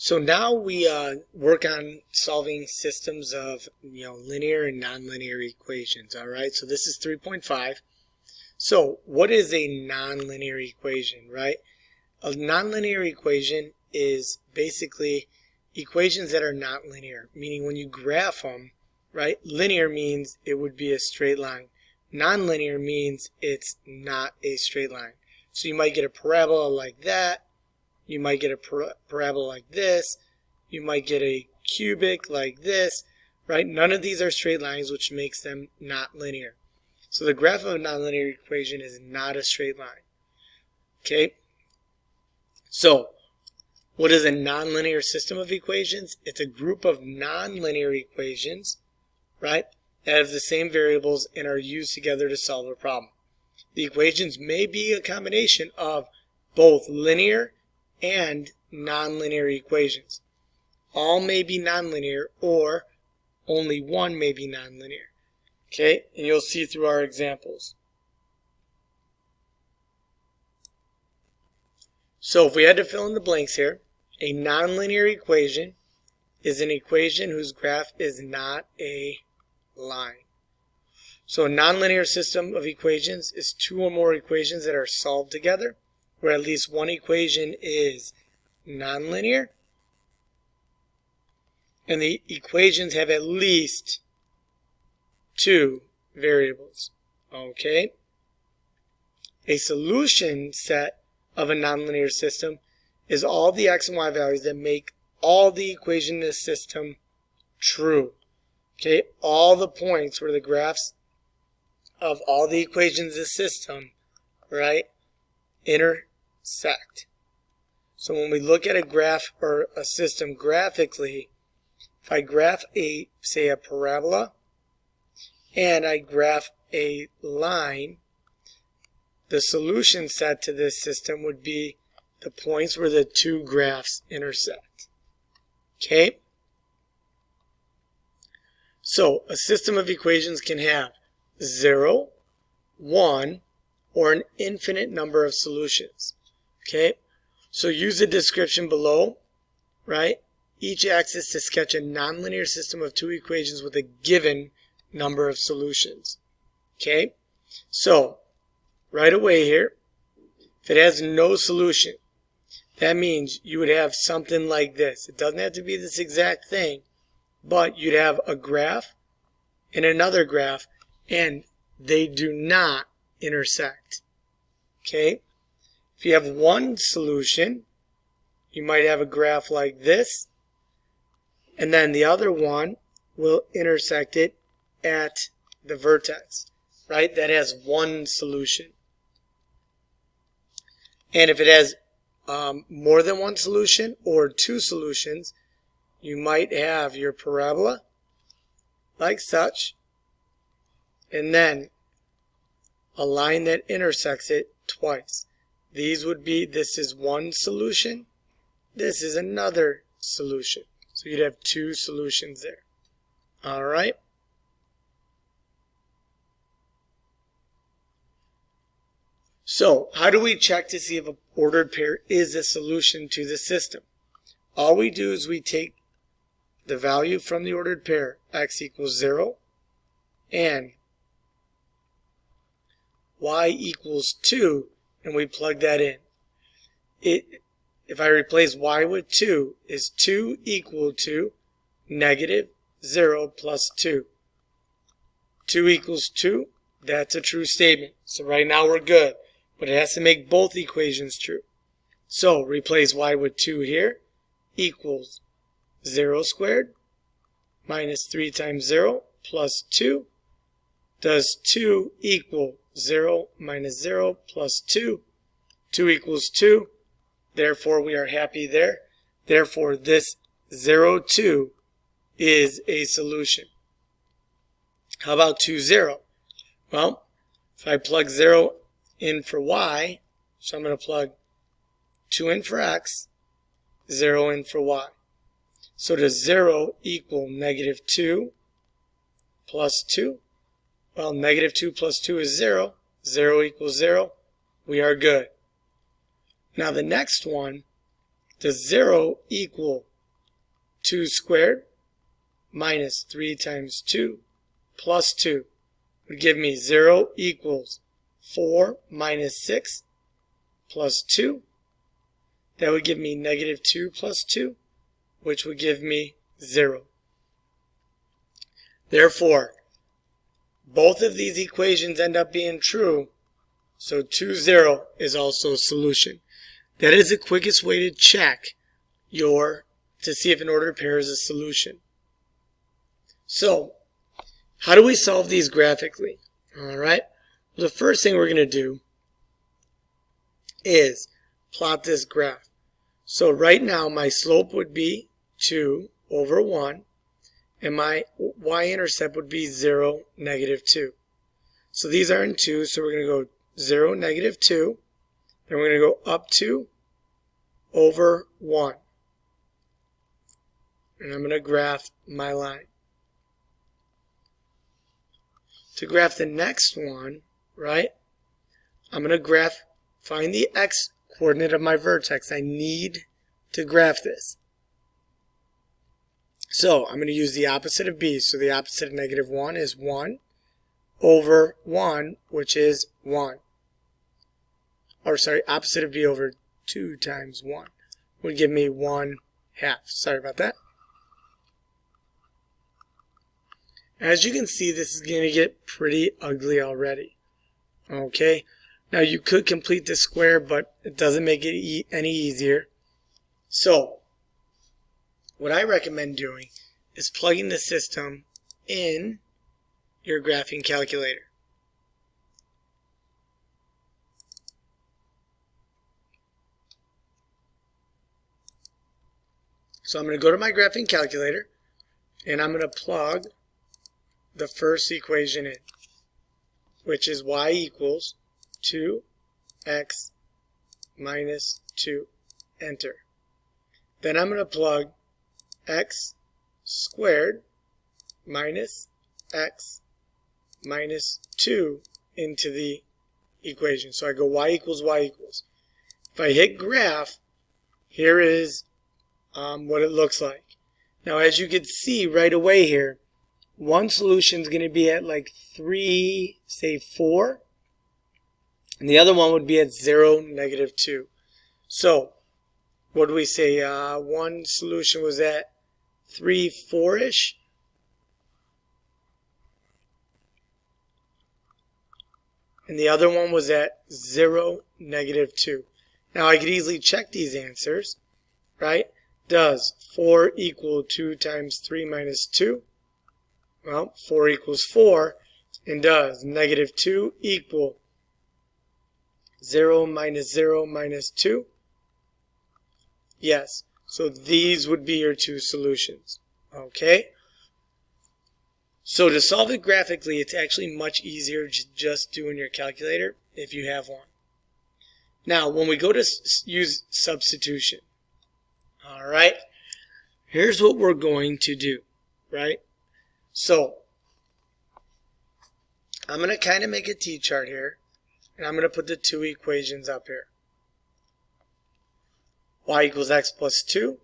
So now we work on solving systems of linear and nonlinear equations. All right, so this is 3.5. So what is a nonlinear equation, right? A nonlinear equation is basically equations that are not linear, meaning when you graph them, right? Linear means it would be a straight line. Nonlinear means it's not a straight line. So you might get a parabola like that. You might get a parabola like this. You might get a cubic like this, right? None of these are straight lines, which makes them not linear. So the graph of a nonlinear equation is not a straight line. Okay? So what is a nonlinear system of equations? It's a group of nonlinear equations, right, that have the same variables and are used together to solve a problem. The equations may be a combination of both linear and nonlinear equations. All may be nonlinear, or only one may be nonlinear. Okay, and you'll see through our examples. So if we had to fill in the blanks here, a nonlinear equation is an equation whose graph is not a line. So a nonlinear system of equations is two or more equations that are solved together, where at least one equation is nonlinear, and the equations have at least two variables. Okay? A solution set of a nonlinear system is all the x and y values that make all the equations in this system true. Okay? All the points where the graphs of all the equations in the system, right, intersect. So when we look at a graph or a system graphically, if I graph say a parabola and I graph a line, the solution set to this system would be the points where the two graphs intersect. Okay? So a system of equations can have 0, 1, or an infinite number of solutions. Okay? So use the description below, right? Each axis to sketch a nonlinear system of two equations with a given number of solutions. Okay? So, right away here, if it has no solution, that means you would have something like this. It doesn't have to be this exact thing, but you'd have a graph and another graph, and they do not intersect. Okay? If you have one solution, you might have a graph like this, and then the other one will intersect it at the vertex, right? That has one solution. And if it has more than one solution or two solutions, you might have your parabola like such, and then a line that intersects it twice. These would be, this is one solution, this is another solution. So you'd have two solutions there. All right. So how do we check to see if an ordered pair is a solution to the system? All we do is we take the value from the ordered pair, x equals 0, and y equals 2, and we plug that in. If I replace y with 2, is 2 equal to negative 0 plus 2? 2 equals 2, that's a true statement. So right now we're good, but it has to make both equations true. So replace y with 2 here, equals 0 squared minus 3 times 0 plus 2. Does 2 equal 0 minus 0 plus 2? 2 equals 2. Therefore, we are happy there. Therefore, this 0, 2 is a solution. How about 2, 0? Well, if I plug 0 in for y, so I'm going to plug 2 in for x, 0 in for y. So does 0 equal negative 2 plus 2? Well, negative 2 plus 2 is 0. 0 equals 0. We are good. Now the next one, does 0 equal 2 squared minus 3 times 2 plus 2 would give me 0 equals 4 minus 6 plus 2. That would give me negative 2 plus 2, which would give me 0. Therefore, both of these equations end up being true, so 2, 0 is also a solution. That is the quickest way to check to see if an ordered pair is a solution. So, how do we solve these graphically? Alright, well, the first thing we're going to do is plot this graph. So right now my slope would be 2 over 1, and my y-intercept would be 0, negative 2. So these are in 2, so we're going to go 0, negative 2, then we're going to go up 2 over 1. And I'm going to graph my line. To graph the next one, right, I'm going to find the x coordinate of my vertex. I need to graph this. So I'm going to use the opposite of b. So the opposite of negative 1 is 1 over 1, which is 1. Or sorry, opposite of b over 2 times 1 would give me 1/2. Sorry about that. As you can see, this is going to get pretty ugly already. Okay, now you could complete the square, but it doesn't make it any easier. So, what I recommend doing is plugging the system in your graphing calculator. So I'm going to go to my graphing calculator, and I'm going to plug the first equation in, which is y equals 2x minus 2. Enter. Then I'm going to plug x squared minus x minus 2 into the equation. So I go y equals y equals. If I hit graph, here is what it looks like. Now, as you can see right away here, one solution is going to be at like 3, say 4, and the other one would be at 0, negative 2. So, what do we say? One solution was at 3, 4-ish. And the other one was at 0, negative 2. Now, I could easily check these answers, right? Does 4 equal 2 times 3 minus 2? Well, 4 equals 4. And does negative 2 equal 0 minus 0 minus 2? Yes. So these would be your two solutions. Okay? So to solve it graphically, it's actually much easier just doing your calculator if you have one. Now, when we go to use substitution, all right, here's what we're going to do, right? So, I'm going to kind of make a T-chart here, and I'm going to put the two equations up here. Y equals x plus 2,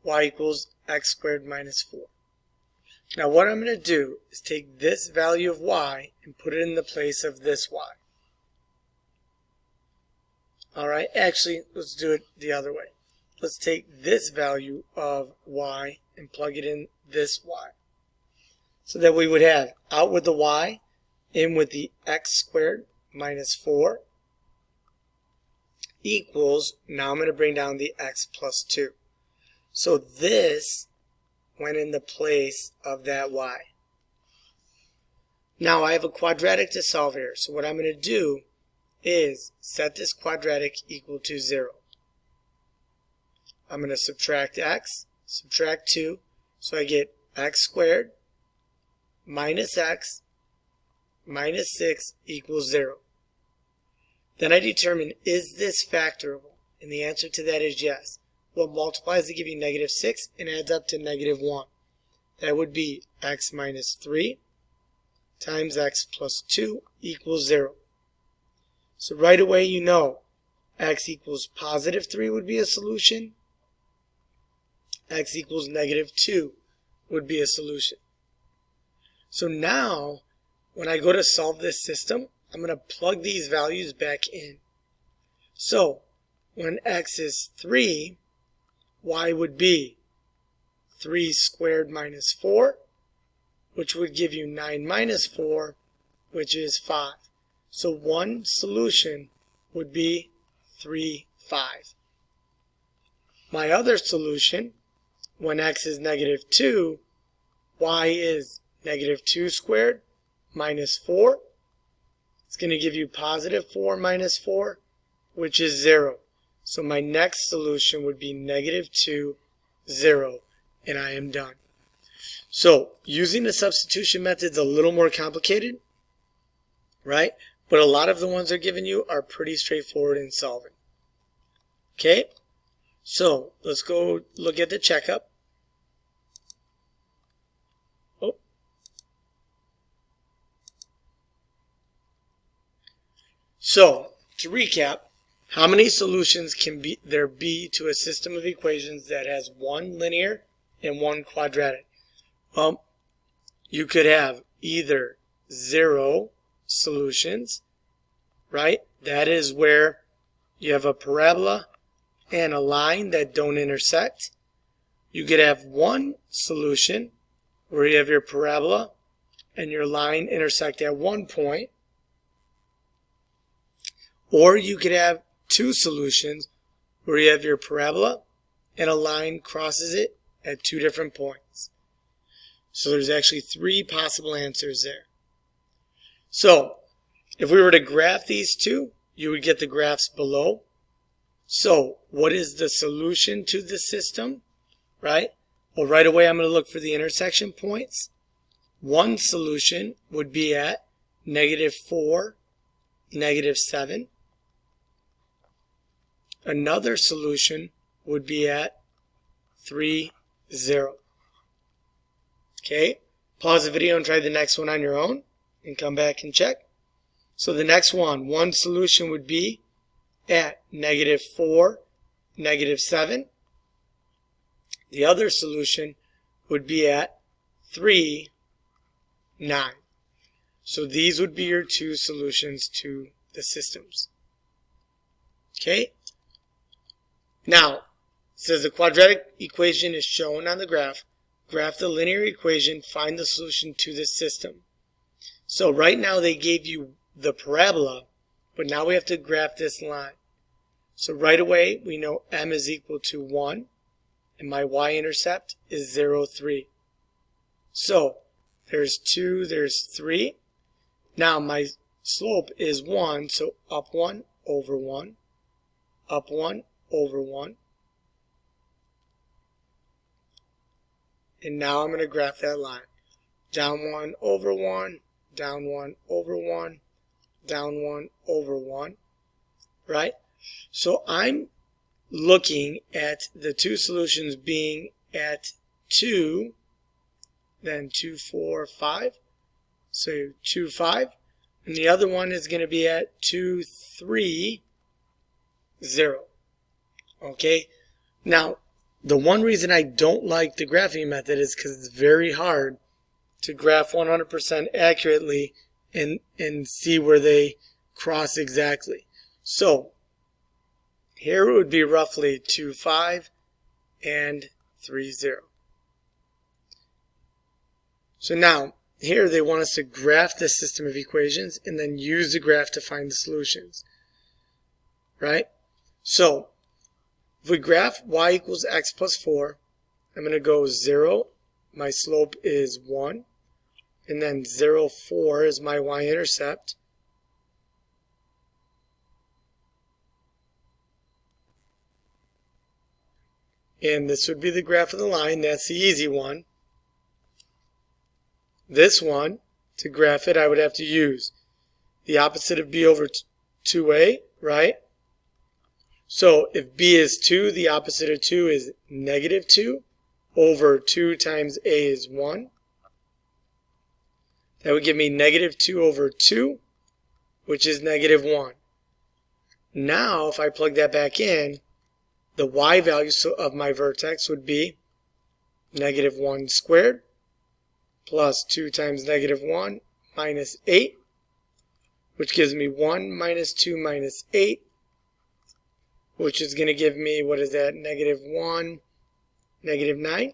y equals x squared minus 4. Now what I'm going to do is take this value of y and put it in the place of this y. Alright, actually, let's do it the other way. Let's take this value of y and plug it in this y. So that we would have out with the y, in with the x squared minus 4 equals, now I'm going to bring down the x plus 2. So this went in the place of that y. Now I have a quadratic to solve here. So what I'm going to do is set this quadratic equal to 0. I'm going to subtract x, subtract 2, so I get x squared minus x minus 6 equals 0. Then I determine, is this factorable? And the answer to that is yes. What multiplies to give you negative 6 and adds up to negative 1? That would be x minus 3 times x plus 2 equals 0. So right away you know x equals positive 3 would be a solution. x equals -2 would be a solution. So now, when I go to solve this system, I'm going to plug these values back in. So, when x is 3, y would be 3 squared minus 4, which would give you 9 minus 4, which is 5. So one solution would be 3, 5. My other solution, when x is -2, y is -2 squared minus 4. It's going to give you positive 4 minus 4, which is 0. So my next solution would be -2, 0, and I am done. So using the substitution method is a little more complicated, right? But a lot of the ones they're giving you are pretty straightforward in solving. Okay? So let's go look at the checkup. So, to recap, how many solutions can there be to a system of equations that has one linear and one quadratic? Well, you could have either 0 solutions, right? That is where you have a parabola and a line that don't intersect. You could have one solution where you have your parabola and your line intersect at one point. Or you could have two solutions where you have your parabola and a line crosses it at two different points. So there's actually 3 possible answers there. So if we were to graph these two, you would get the graphs below. So what is the solution to the system, right? Well, right away I'm going to look for the intersection points. One solution would be at -4, -7. Another solution would be at 3, 0. Okay, pause the video and try the next one on your own and come back and check. So the next one solution would be at -4, -7. The other solution would be at 3, 9. So these would be your 2 solutions to the systems. Okay? Now, it says the quadratic equation is shown on the graph. Graph the linear equation, find the solution to this system. So right now they gave you the parabola, but now we have to graph this line. So right away we know m is equal to 1, and my y-intercept is 0, 3. So there's 2, there's 3. Now my slope is 1, so up 1 over 1, up 1 over 1. And now I'm going to graph that line. Down 1 over 1, down 1 over 1, down 1 over 1, right? So I'm looking at the 2 solutions being at 2, then 2, 4, 5. So 2, 5. And the other one is going to be at 2, 3, 0. Okay? Now, the one reason I don't like the graphing method is because it's very hard to graph 100% accurately and see where they cross exactly. So, here it would be roughly 2, 5 and 3, 0. So now, here they want us to graph the system of equations and then use the graph to find the solutions. Right? So, if we graph y equals x plus 4, I'm going to go 0, my slope is 1, and then 0, 4 is my y-intercept. And this would be the graph of the line, that's the easy one. This one, to graph it, I would have to use the opposite of b over 2a, right? So if b is 2, the opposite of 2 is -2 over 2 times a is 1. That would give me -2 over 2, which is -1. Now, if I plug that back in, the y value of my vertex would be negative 1 squared plus 2 times negative 1 minus 8, which gives me 1 minus 2 minus 8, which is going to give me, what is that, negative 1, negative 9.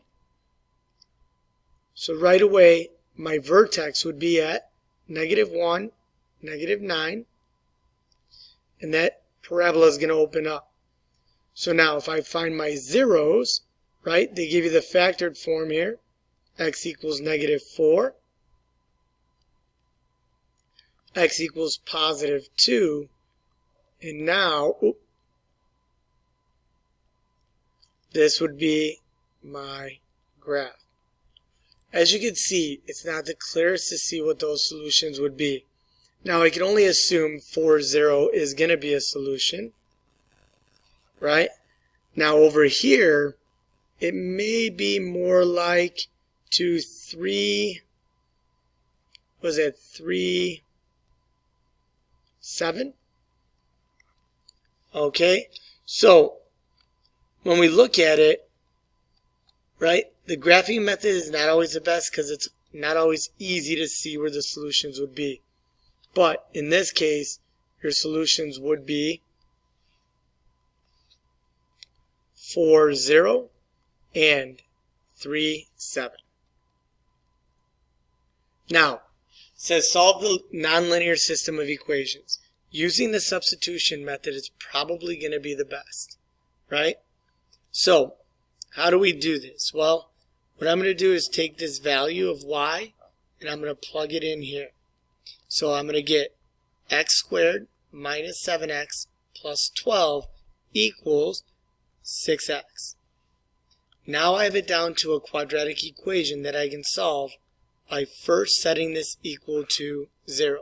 So right away, my vertex would be at negative 1, negative 9, and that parabola is going to open up. So now if I find my zeros, right, they give you the factored form here, x equals negative 4, x equals positive 2, and now, this would be my graph. As you can see, it's not the clearest to see what those solutions would be. Now I can only assume 4, 0 is going to be a solution, right? Now over here, it may be more like 2, 3, was it 3, 7? Okay, so when we look at it, right, the graphing method is not always the best because it's not always easy to see where the solutions would be. But in this case, your solutions would be 4, 0 and 3, 7. Now, it says solve the nonlinear system of equations. Using the substitution method is probably going to be the best, right? So, how do we do this? Well, what I'm going to do is take this value of y and I'm going to plug it in here. So I'm going to get x squared minus 7x plus 12 equals 6x. Now I have it down to a quadratic equation that I can solve by first setting this equal to 0.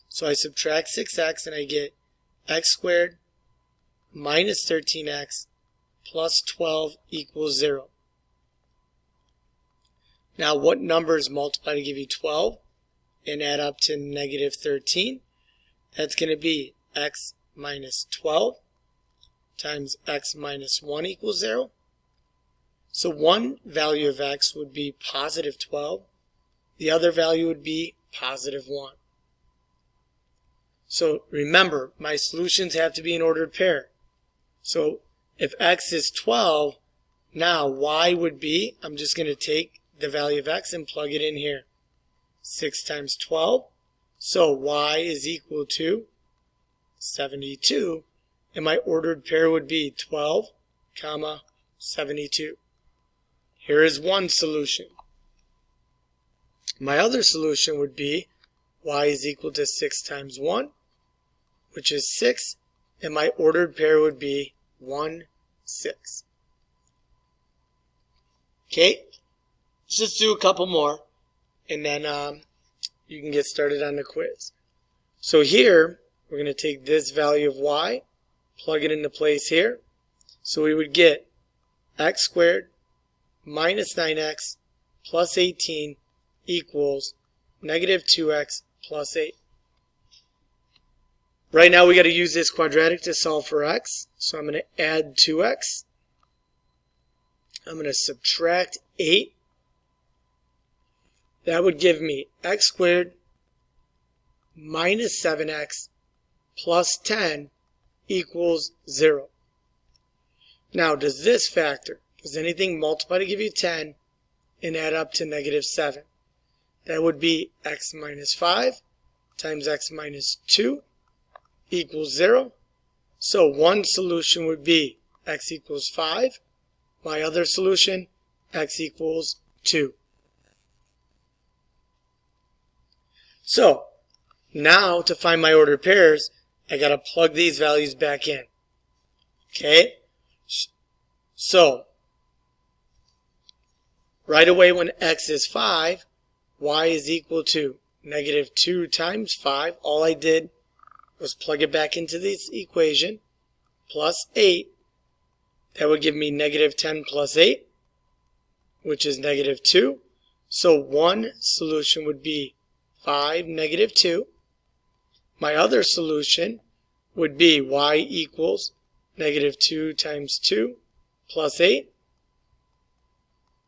So I subtract 6x and I get x squared minus 13x plus 12 equals 0. Now what numbers multiply to give you 12 and add up to negative 13? That's going to be x minus 12 times x minus 1 equals 0. So one value of x would be positive 12. The other value would be positive 1. So remember, my solutions have to be in ordered pair. So if x is 12, now y would be, I'm just going to take the value of x and plug it in here. 6 times 12. So y is equal to 72. And my ordered pair would be 12, comma, 72. Here is one solution. My other solution would be y is equal to 6 times 1, which is 6. And my ordered pair would be 1, 6. Okay, let's just do a couple more, and then you can get started on the quiz. So here, we're going to take this value of y, plug it into place here. So we would get x squared minus 9x plus 18 equals negative 2x plus 8. Right now we got to use this quadratic to solve for x. So I'm going to add 2x. I'm going to subtract 8. That would give me x squared minus 7x plus 10 equals 0. Now, does this factor? Does anything multiply to give you 10 and add up to negative 7? That would be x minus 5 times x minus 2 equals 0. So one solution would be x equals 5. My other solution, x equals 2. So now to find my ordered pairs, I got to plug these values back in. Okay? So right away when x is 5, y is equal to negative 2 times 5. All I did was plug it back into this equation, plus 8. That would give me negative 10 plus 8, which is negative 2. So one solution would be 5, negative 2. My other solution would be y equals negative 2 times 2 plus 8.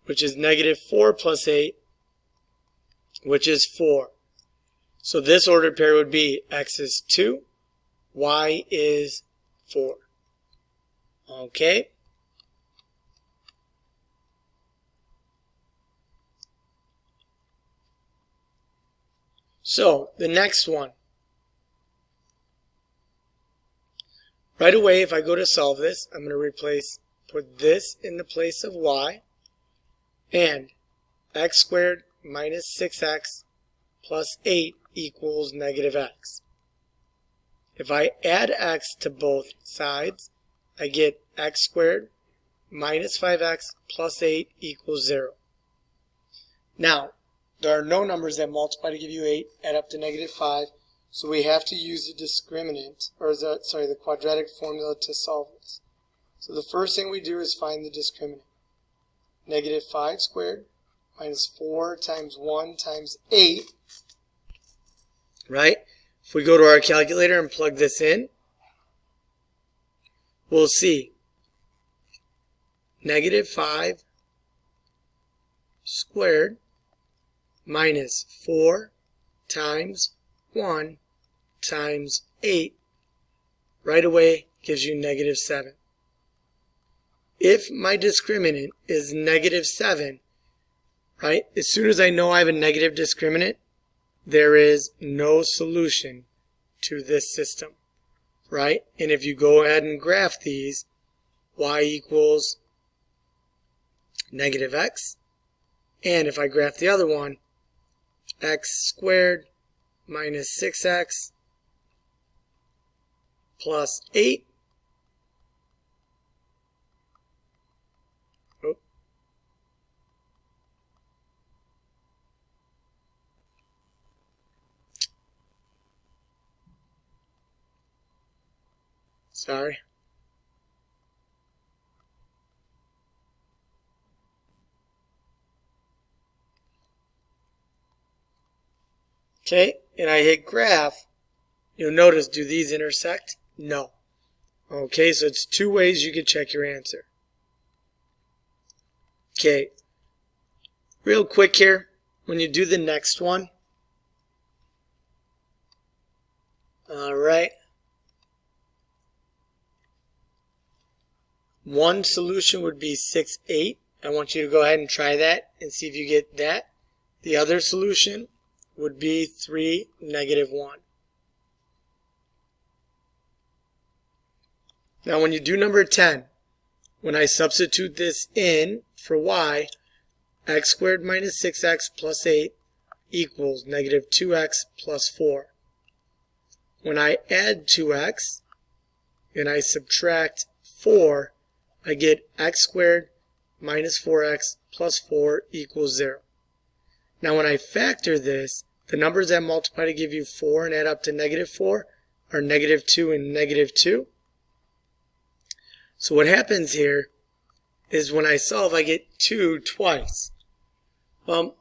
which is negative 4 plus 8, which is 4. So this ordered pair would be x is 2, y is 4. Okay? So the next one. Right away, if I go to solve this, I'm going to put this in the place of y, and x squared minus 6x plus 8 equals negative x. If I add x to both sides, I get x squared minus 5x plus 8 equals 0. Now, there are no numbers that multiply to give you 8, add up to negative 5, so we have to use the discriminant, or the quadratic formula to solve this. So the first thing we do is find the discriminant. Negative 5 squared minus 4 times 1 times 8, right? If we go to our calculator and plug this in, we'll see negative 5 squared minus 4 times 1 times 8 right away gives you negative 7. If my discriminant is negative 7, right, as soon as I know I have a negative discriminant, there is no solution to this system, right? And if you go ahead and graph these, y equals negative x, and if I graph the other one, x squared minus 6x plus 8. Sorry. Okay, and I hit graph. You'll notice, do these intersect? No. Okay, so it's two ways you can check your answer. Okay, real quick here, when you do the next one, alright, one solution would be 6, 8. I want you to go ahead and try that and see if you get that. The other solution would be 3, negative 1. Now when you do number 10, when I substitute this in for y, x squared minus 6x plus 8 equals negative 2x plus 4. When I add 2x and I subtract 4, I get x squared minus 4x plus 4 equals 0. Now when I factor this, the numbers that multiply to give you 4 and add up to negative 4 are negative 2 and negative 2. So what happens here is when I solve, I get 2 twice. Well,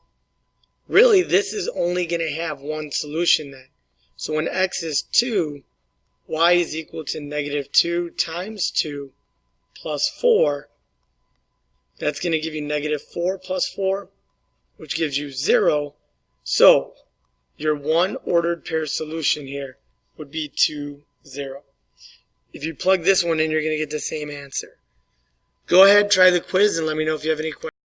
really this is only going to have one solution then. So when x is 2, y is equal to negative 2 times 2 plus 4. That's going to give you negative 4 plus 4, which gives you 0. So your one ordered pair solution here would be 2, 0. If you plug this one in, you're going to get the same answer. Go ahead, try the quiz, and let me know if you have any questions.